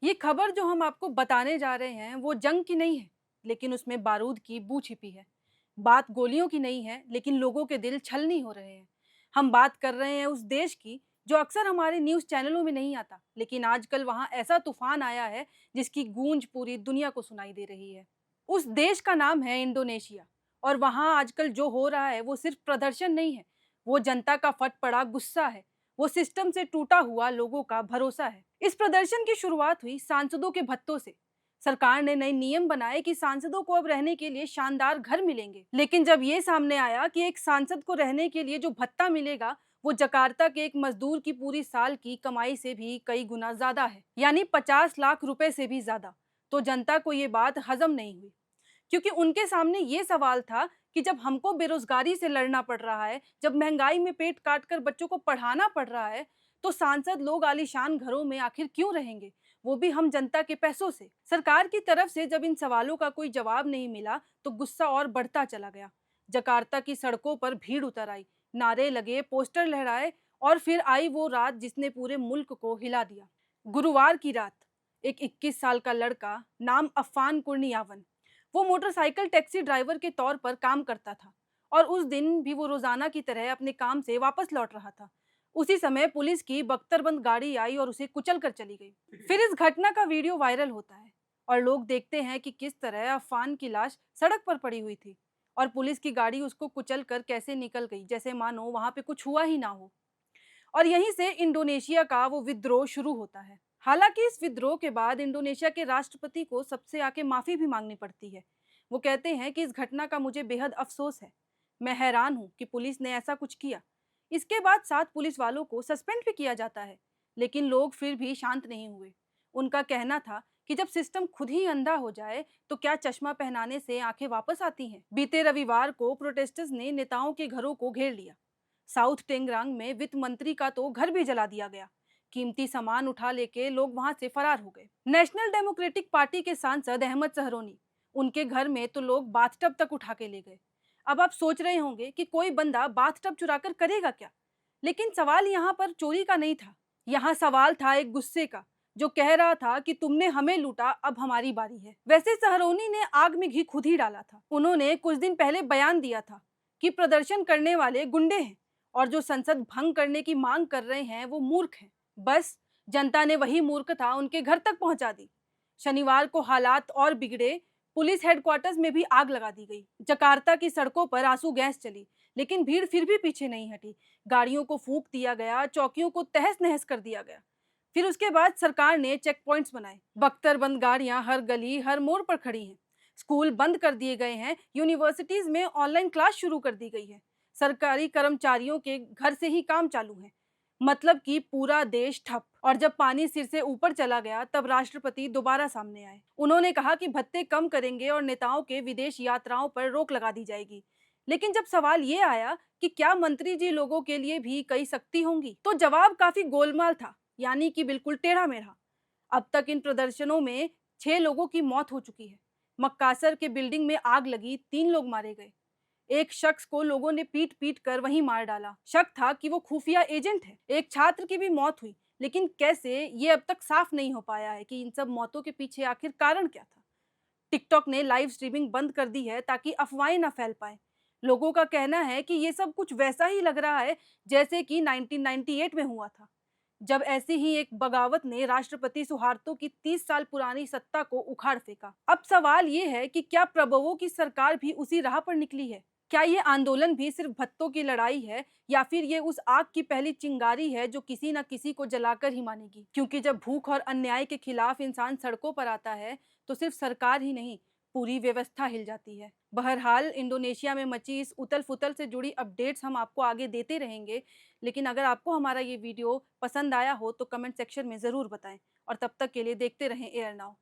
ये खबर जो हम आपको बताने जा रहे हैं वो जंग की नहीं है, लेकिन उसमें बारूद की बू छिपी है। बात गोलियों की नहीं है, लेकिन लोगों के दिल छलनी हो रहे हैं। हम बात कर रहे हैं उस देश की जो अक्सर हमारे न्यूज़ चैनलों में नहीं आता, लेकिन आजकल वहाँ ऐसा तूफान आया है जिसकी गूंज पूरी दुनिया को सुनाई दे रही है। उस देश का नाम है इंडोनेशिया। और वहाँ आजकल जो हो रहा है वो सिर्फ प्रदर्शन नहीं है, वो जनता का फट पड़ा गुस्सा है। वो सिस्टम से टूटा हुआ लोगों का भरोसा है। इस प्रदर्शन की शुरुआत हुई सांसदों के भत्तों से। सरकार ने नए नियम बनाए कि सांसदों को अब रहने के लिए शानदार घर मिलेंगे, लेकिन जब ये सामने आया कि एक सांसद को रहने के लिए जो भत्ता मिलेगा वो जकार्ता के एक मजदूर की पूरी साल की कमाई से भी कई गुना ज्यादा है, यानी 50 लाख रुपए से भी ज्यादा, तो जनता को ये बात हजम नहीं हुई। क्योंकि उनके सामने ये सवाल था कि जब हमको बेरोजगारी से लड़ना पड़ रहा है, जब महंगाई में पेट काट कर बच्चों को पढ़ाना पड़ रहा है, तो सांसद लोग आलीशान घरों में आखिर क्यों रहेंगे, वो भी हम जनता के पैसों से। सरकार की तरफ से जब इन सवालों का कोई जवाब नहीं मिला तो गुस्सा और बढ़ता चला गया। जकार्ता की सड़कों पर भीड़ उतर आई, नारे लगे, पोस्टर लहराए, और फिर आई वो रात जिसने पूरे मुल्क को हिला दिया। गुरुवार की रात एक 21 साल का लड़का, नाम अफ़ान कुर्नियावन, वो मोटरसाइकिल टैक्सी ड्राइवर के तौर पर काम करता था, और उस दिन भी वो रोजाना की तरह अपने काम से वापस लौट रहा था। उसी समय पुलिस की बख्तरबंद गाड़ी आई और उसे कुचल कर चली गई। फिर इस घटना का वीडियो वायरल होता है और लोग देखते हैं कि किस तरह अफान की लाश सड़क पर पड़ी हुई थी और पुलिस की गाड़ी उसको कुचल कर कैसे निकल गई, जैसे मानो वहां पे कुछ हुआ ही ना हो। और यहीं से इंडोनेशिया का वो विद्रोह शुरू होता है। हालांकि इस विद्रोह के बाद इंडोनेशिया के राष्ट्रपति को सबसे आके माफी भी मांगनी पड़ती है। वो कहते हैं कि इस घटना का मुझे बेहद अफसोस है, मैं हैरान हूँ कि पुलिस ने ऐसा कुछ किया। इसके बाद 7 पुलिस वालों को सस्पेंड भी किया जाता है, लेकिन लोग फिर भी शांत नहीं हुए। उनका कहना था कि जब सिस्टम खुद ही अंधा हो जाए तो क्या चश्मा पहनाने से आंखें वापस आती हैं। बीते रविवार को प्रोटेस्टर्स ने नेताओं के घरों को घेर लिया। साउथ टेंगरांग में वित्त मंत्री का तो घर भी जला दिया गया। कीमती सामान उठा लेके लोग वहां से फरार हो गए। नेशनल डेमोक्रेटिक पार्टी के सांसद अहमद सहरोनी, उनके घर में तो लोग बाथटब तक उठा के ले गए। अब आप सोच रहे होंगे कि कोई बंदा बाथटब चुराकर करेगा क्या, लेकिन सवाल यहाँ पर चोरी का नहीं था। यहाँ सवाल था एक गुस्से का, जो कह रहा था कि तुमने हमें लूटा, अब हमारी बारी है। वैसे सहरोनी ने आग में घी खुद ही डाला था। उन्होंने कुछ दिन पहले बयान दिया था कि प्रदर्शन करने वाले गुंडे हैं और जो संसद भंग करने की मांग कर रहे हैं वो मूर्ख हैं। बस जनता ने वही मूर्खता उनके घर तक पहुंचा दी। शनिवार को हालात और बिगड़े। पुलिस हेडक्वार्टर्स में भी आग लगा दी गई। जकार्ता की सड़कों पर आंसू गैस चली, लेकिन भीड़ फिर भी पीछे नहीं हटी। गाड़ियों को फूंक दिया गया, चौकियों को तहस नहस कर दिया गया। फिर उसके बाद सरकार ने चेक पॉइंट्स बनाए। बख्तरबंद गाड़ियां हर गली हर मोड़ पर खड़ी हैं। स्कूल बंद कर दिए गए हैं। यूनिवर्सिटीज में ऑनलाइन क्लास शुरू कर दी गई है। सरकारी कर्मचारियों के घर से ही काम चालू है। मतलब कि पूरा देश ठप। और जब पानी सिर से ऊपर चला गया तब राष्ट्रपति दोबारा सामने आए। उन्होंने कहा कि भत्ते कम करेंगे और नेताओं के विदेश यात्राओं पर रोक लगा दी जाएगी। लेकिन जब सवाल ये आया कि क्या मंत्री जी लोगों के लिए भी कई सख्ती होंगी, तो जवाब काफी गोलमाल था, यानी कि बिल्कुल टेढ़ा मेढ़ा। अब तक इन प्रदर्शनों में 6 लोगों की मौत हो चुकी है। मक्कासर के बिल्डिंग में आग लगी, 3 लोग मारे गए। एक शख्स को लोगों ने पीट पीट कर वहीं मार डाला। शक था कि वो खुफिया एजेंट है। एक छात्र की भी मौत हुई, लेकिन कैसे, ये अब तक साफ नहीं हो पाया है कि इन सब मौतों के पीछे आखिर कारण क्या था। टिकटॉक ने लाइव स्ट्रीमिंग बंद कर दी है ताकि अफवाहें न फैल पाए। लोगों का कहना है कि ये सब कुछ वैसा ही लग रहा है जैसे कि 1998 में हुआ था, जब ऐसी ही एक बगावत ने राष्ट्रपति सुहार्तो की 30 साल पुरानी सत्ता को उखाड़ फेंका। अब सवाल ये है कि क्या प्रभुओं की सरकार भी उसी राह पर निकली है? क्या ये आंदोलन भी सिर्फ भत्तों की लड़ाई है, या फिर ये उस आग की पहली चिंगारी है जो किसी न किसी को जलाकर ही मानेगी? क्योंकि जब भूख और अन्याय के खिलाफ इंसान सड़कों पर आता है तो सिर्फ सरकार ही नहीं, पूरी व्यवस्था हिल जाती है। बहरहाल इंडोनेशिया में मची इस उथल पुथल से जुड़ी अपडेट्स हम आपको आगे देते रहेंगे। लेकिन अगर आपको हमारा ये वीडियो पसंद आया हो तो कमेंट सेक्शन में ज़रूर बताएं, और तब तक के लिए देखते रहें एयर नाउ।